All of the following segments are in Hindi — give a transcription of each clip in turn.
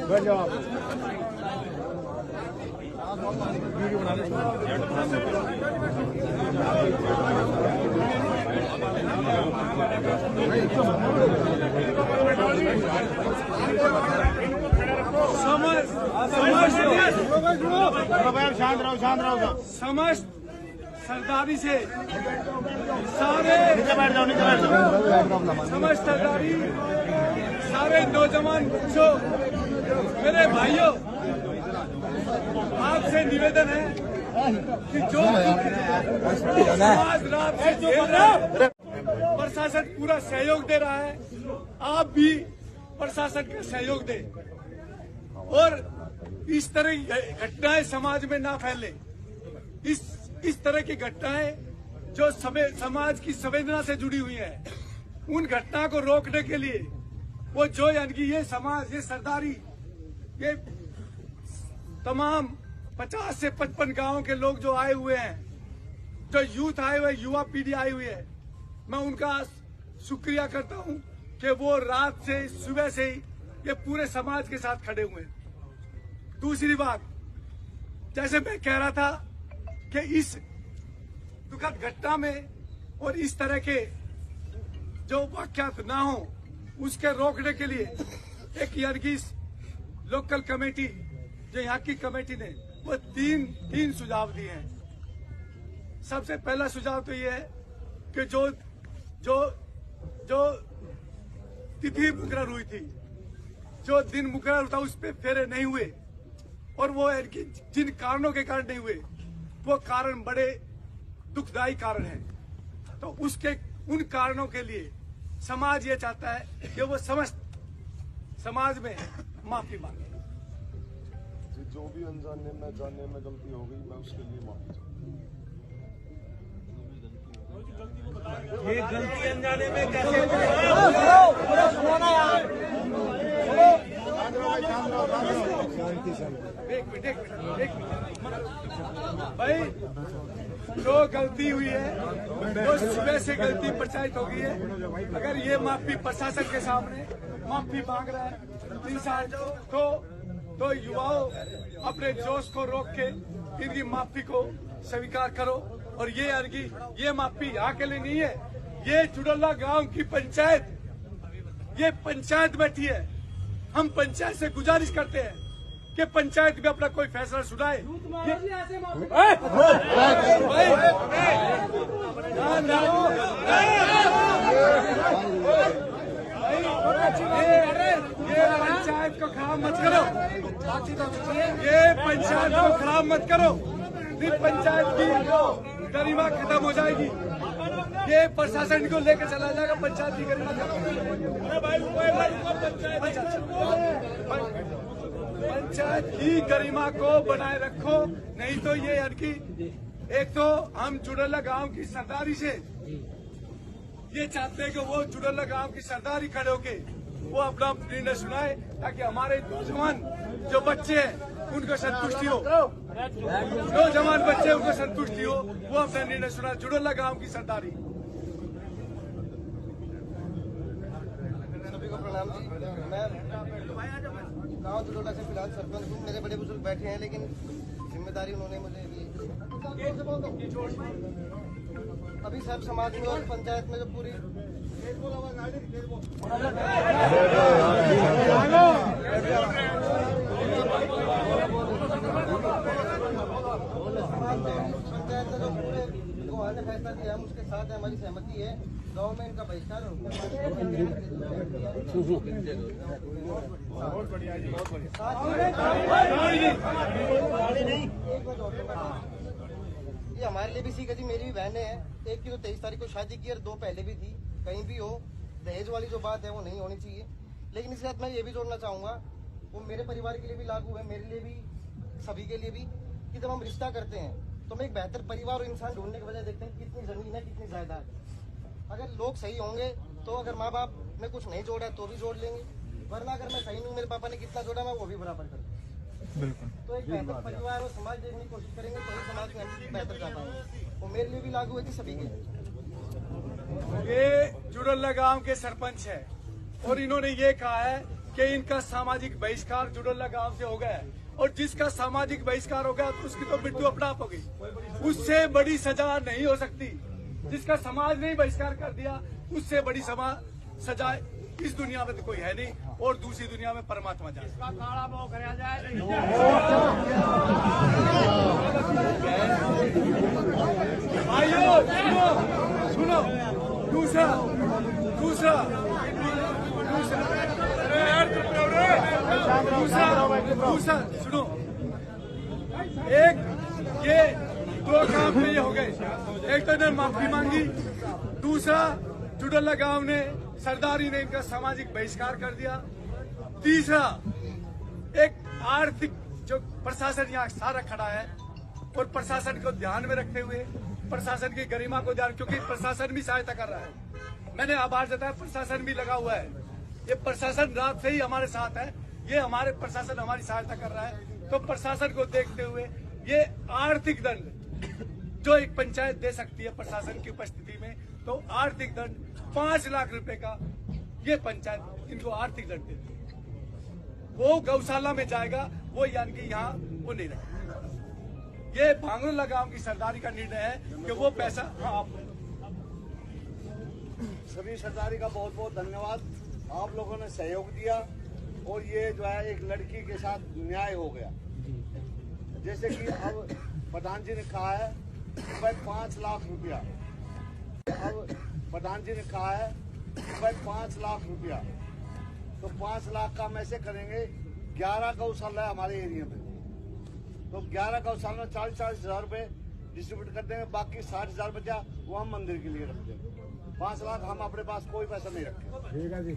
बैठ जाओ आप। शांत रहो। समस्त सरदारी से सारे समस्त सरदारी सारे नौजवान बच्चों, मेरे भाइयों, आपसे निवेदन है कि जो समाज रात से झेल रहा है, प्रशासन पूरा सहयोग दे रहा है, आप भी प्रशासन का सहयोग दें और इस तरह की घटनाएं समाज में ना फैले। इस तरह की घटनाएं जो समाज की संवेदना से जुड़ी हुई है, उन घटना को रोकने के लिए वो जो यानी कि ये समाज, ये सरदारी, ये तमाम 50 से 55 गांव के लोग जो आए हुए हैं, जो यूथ आए हुए, युवा पीढ़ी आई हुई है, मैं उनका शुक्रिया करता हूं कि वो रात से सुबह से ही ये पूरे समाज के साथ खड़े हुए हैं। दूसरी बात, जैसे मैं कह रहा था कि इस दुखद घटना में और इस तरह के जो वाकयात ना हो, उसके रोकने के लिए एक यानी कि लोकल कमेटी, जो यहाँ की कमेटी ने वो तीन सुझाव दिए हैं। सबसे पहला सुझाव तो ये है कि जो तिथि मुकर्रर हुई थी, जो दिन मुकर्रर था, उस पर फेरे नहीं हुए और वो जिन कारणों के कारण नहीं हुए, वो कारण बड़े दुखदायी कारण हैं। तो उन कारणों के लिए समाज ये चाहता है कि वो समस्त समाज में माफी मांगे। जो भी अनजाने में जाने में गलती हो गई, मैं उसके लिए माफी चाहता हूँ। ये गलती अनजाने में कैसे एक मिनट भाई, जो गलती हुई है वो सुबह से गलती पंचायत हो गई है। अगर ये माफी प्रशासन के सामने माफी मांग रहा है इंसान, तो युवाओं अपने जोश को रोक के इनकी माफी को स्वीकार करो। और ये माफी यहाँ के लिए नहीं है, ये चुडल्ला गांव की पंचायत, ये पंचायत बैठी है। हम पंचायत से गुजारिश करते हैं कि पंचायत में अपना कोई फैसला सुनाए। ये पंचायत को खराब मत करो, ये पंचायत को खराब मत करो, फिर पंचायत की गरिमा खत्म हो जाएगी। ये प्रशासन को लेकर चला जाएगा, पंचायत की गरिमा पंचायत की गरिमा को बनाए रखो। नहीं तो ये एक तो हम चुडल्ला गांव की सरदारी से ये चाहते हैं कि वो चुडल्ला गांव की सरदारी खड़े होके वो अपना निर्णय सुनाए, ताकि हमारे नौजवान जो बच्चे हैं उनको संतुष्टि हो, नौजवान बच्चे उनको संतुष्टि हो, वो अपना निर्णय सुनाए। चुडल्ला गांव की सरदारी। सभी को प्रणाम जी। मैं गांव चुडल्ला से फिलहाल सरपंच हूँ। मेरे बड़े बुजुर्ग बैठे हैं, लेकिन जिम्मेदारी उन्होंने मुझे दी। अभी सब समाज में और पंचायत में जो पूरी पंचायत में जो पूरे ने फैसला दिया, हम उसके साथ हमारी सहमति है। गाँव में इनका बहिष्कार ये हमारे लिए भी सीख है जी। मेरी भी बहनें हैं, एक की तो 23 तारीख को शादी की और 2 पहले भी थी। कहीं भी हो, दहेज वाली जो बात है वो नहीं होनी चाहिए। लेकिन इसके साथ मैं ये भी जोड़ना चाहूँगा, वो मेरे परिवार के लिए भी लागू है, मेरे लिए भी, सभी के लिए भी, कि जब हम रिश्ता करते हैं तो हम एक बेहतर परिवार और इंसान ढूंढने के बजाय देखते हैं कितनी जमीन है, कितनी जायदाद है। अगर लोग सही होंगे तो अगर माँ बाप में कुछ नहीं जोड़ा है तो भी जोड़ लेंगे, वरना अगर मैं सही हूँ, मेरे पापा ने कितना जोड़ा मैं वो भी बराबर कर दूँ। तो एक बेहतर परिवार और समाज देखने की कोशिश करेंगे तो ही समाज में हम बेहतर जा पाएंगे। वो मेरे लिए भी लागू है कि सभी के लिए। ये जुड़ल्ला गांव के सरपंच है और इन्होंने ये कहा है कि इनका सामाजिक बहिष्कार जुड़ल्ला गांव से हो गया है और जिसका सामाजिक बहिष्कार हो गया तो उसकी तो मृत्यु अपना आप होगी। उससे बड़ी सजा नहीं हो सकती। जिसका समाज ने बहिष्कार कर दिया उससे बड़ी सजा इस दुनिया में तो कोई है नहीं और दूसरी दुनिया में परमात्मा जाए। भाइयों सुनो दूसरा सुनो, एक ये दो काम तो ये हो गए। एक तो इन्होंने माफी मांगी, दूसरा जुड़ल्ला गांव ने सरदारी ने इनका सामाजिक बहिष्कार कर दिया, तीसरा एक आर्थिक जो प्रशासन यहाँ सारा खड़ा है और प्रशासन को ध्यान में रखते हुए प्रशासन की गरिमा को ध्यान, क्योंकि प्रशासन भी सहायता कर रहा है। मैंने आभार जताया, प्रशासन भी लगा हुआ है। ये प्रशासन रात से ही हमारे साथ है, ये हमारे प्रशासन हमारी सहायता कर रहा है। तो प्रशासन को देखते हुए ये आर्थिक दंड जो एक पंचायत दे सकती है प्रशासन की उपस्थिति में, तो आर्थिक दंड 5 लाख रुपए का ये पंचायत इनको आर्थिक दंड देती है। वो गौशाला में जाएगा, वो यानी कि यहाँ वो नहीं रहेगा। ये भांगरोला गांव की सरदारी का निर्णय है कि वो पैसा सभी सरदारी का बहुत बहुत धन्यवाद। आप लोगों ने सहयोग दिया और ये जो है एक लड़की के साथ न्याय हो गया। जैसे कि अब प्रधान जी ने कहा है 5 लाख रुपया, अब प्रधान जी ने कहा है 5 लाख रुपया, तो 5 लाख का हम ऐसे करेंगे 11 गौशाला है हमारे एरिया में, तो 11 गौशाला में 40-40 हजार रुपए डिस्ट्रीब्यूट कर देंगे। बाकी 60,000 बचा वो हम मंदिर के लिए रख देंगे। 5 लाख हम अपने पास कोई पैसा नहीं रखें। ठीक है जी।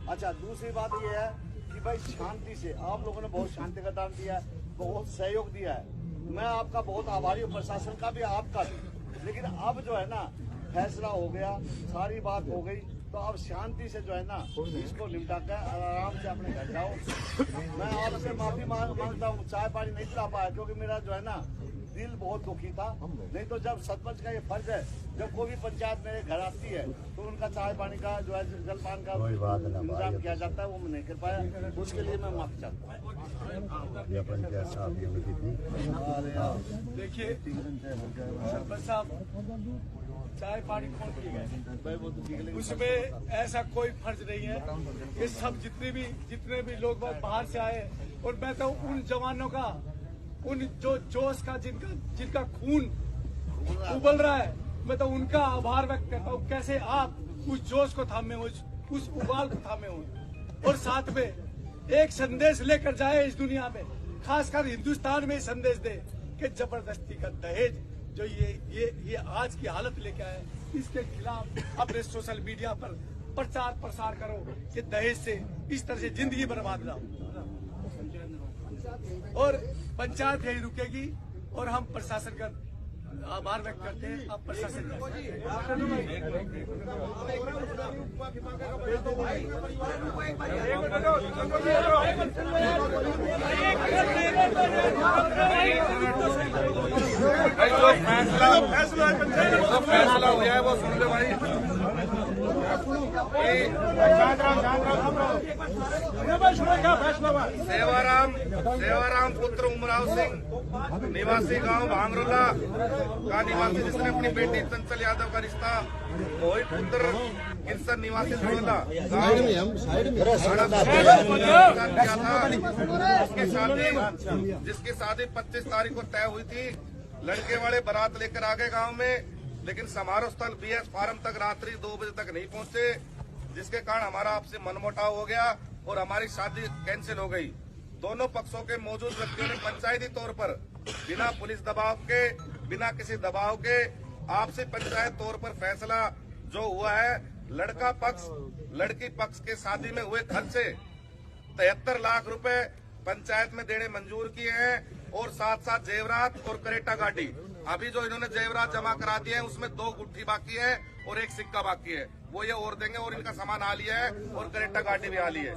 अच्छा, दूसरी बात ये है कि भाई शांति से आप लोगों ने बहुत शांति का दान दिया है, बहुत सहयोग दिया है। मैं आपका बहुत आभारी हूँ, प्रशासन का भी, आपका भी। लेकिन अब जो है ना फैसला हो गया, सारी बात हो गई, तो अब शांति से जो है ना इसको निपटा कर आराम से अपने घर जाओ। मैं आपसे माफी मांगता हूँ, चाय पानी नहीं पिला पाया क्योंकि मेरा जो है ना दिल बहुत दुखी था। नहीं तो जब सरपंच का ये फर्ज है, जब कोई भी पंचायत मेरे घर आती है तो उनका चाय पानी का जो है जलपान का इंतजाम किया जाता है, वो मैं नहीं कर पाया, उसके लिए मैं माफी चाहता हूँ। देखिए सरपंच साहब, चाय पानी कौन पी गए, उसमें ऐसा कोई फर्ज नहीं है। ये सब जितने भी लोग बाहर से आए, और मैं तो उन जवानों का, उन जो जोश का जिनका खून उबल रहा है, मैं तो उनका आभार व्यक्त करता हूँ। कैसे आप उस जोश को थामे हो, उस उबाल को थामे हो और साथ में एक संदेश लेकर जाए इस दुनिया में, खासकर हिंदुस्तान में संदेश दे कि जबरदस्ती का दहेज जो ये आज की हालत लेके आए, इसके खिलाफ अपने सोशल मीडिया पर प्रचार प्रसार करो कि दहेज से इस तरह से जिंदगी बर्बाद ना हो। और पंचायत यही रुकेगी और हम प्रशासन का आभार व्यक्त करते हैं। आप प्रशासन फैसला हो गया है वो सुन लो भाई। सेवाराम पुत्र उमराव सिंह निवासी गांव भांगरोला का निवासी, जिसने अपनी बेटी चंचल यादव का रिश्ता मोहित पुत्र किरसन निवासी जुड़ल्ला किया था, जिसकी शादी 25 तारीख को तय हुई थी। लड़के वाले बारात लेकर आ गए गाँव में, लेकिन समारोह स्थल BS फार्म तक रात्रि 2 बजे तक नहीं पहुंचे, जिसके कारण हमारा आपसे मनमुटाव हो गया और हमारी शादी कैंसिल हो गई। दोनों पक्षों के मौजूद व्यक्तियों ने पंचायती तौर पर बिना पुलिस दबाव के, बिना किसी दबाव के आपसी पंचायत तौर पर फैसला जो हुआ है, लड़का पक्ष लड़की पक्ष के शादी में हुए खर्चे 73 लाख रुपए पंचायत में देने मंजूर किए हैं और साथ साथ जेवरात और करेटा गाड़ी अभी जो इन्होंने जेवरात जमा करा दिए हैं उसमें 2 गुत्थी बाकी है और 1 सिक्का बाकी है, वो ये और देंगे। और इनका सामान आ लिया है और करेक्टा गाड़ी भी आ ली है।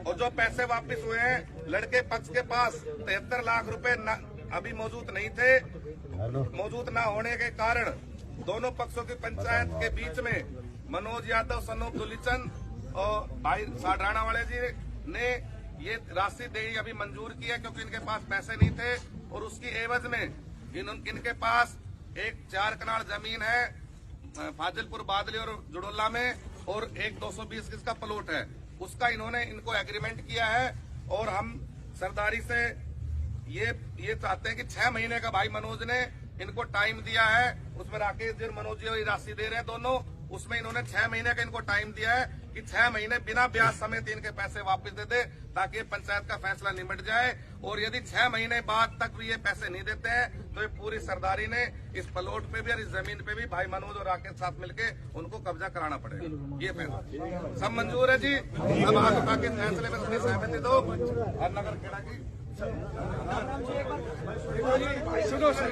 और जो पैसे वापस हुए हैं, लड़के पक्ष के पास 73 लाख रुपए अभी मौजूद नहीं थे। मौजूद न होने के कारण दोनों पक्षों की पंचायत के बीच में मनोज यादव, सनोप दुलीचंद और भाई साडराना वाले जी ने ये राशि देनी अभी मंजूर की है, क्योंकि इनके पास पैसे नहीं थे। और उसकी एवज में इनके पास एक 4 कनाल जमीन है फाजिलपुर बादली और जुड़ोला में, और एक 220 किसका प्लॉट है, उसका इन्होंने इनको एग्रीमेंट किया है। और हम सरदारी से ये चाहते हैं कि 6 महीने का भाई मनोज ने इनको टाइम दिया है, उसमें राकेश जी और मनोज जी राशि दे रहे हैं दोनों, उसमें इन्होंने 6 महीने का इनको टाइम दिया है कि 6 महीने बिना ब्याज समेत इनके पैसे वापस दे दे, ताकि पंचायत का फैसला निमट जाए। और यदि 6 महीने बाद तक भी ये पैसे नहीं देते हैं तो ये पूरी सरदारी ने इस प्लॉट पे भी और इस जमीन पे भी भाई मनोज और राकेश साथ मिलके उनको कब्जा कराना पड़ेगा। ये फैसला सब मंजूर है जी। अब हाथ उठा के फैसले में अपनी सहमति दो। और नगर खेड़ा की सुनो सर,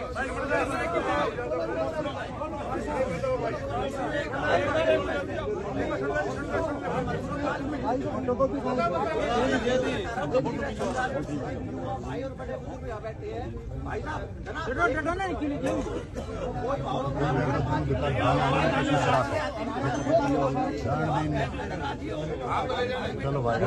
चलो भाई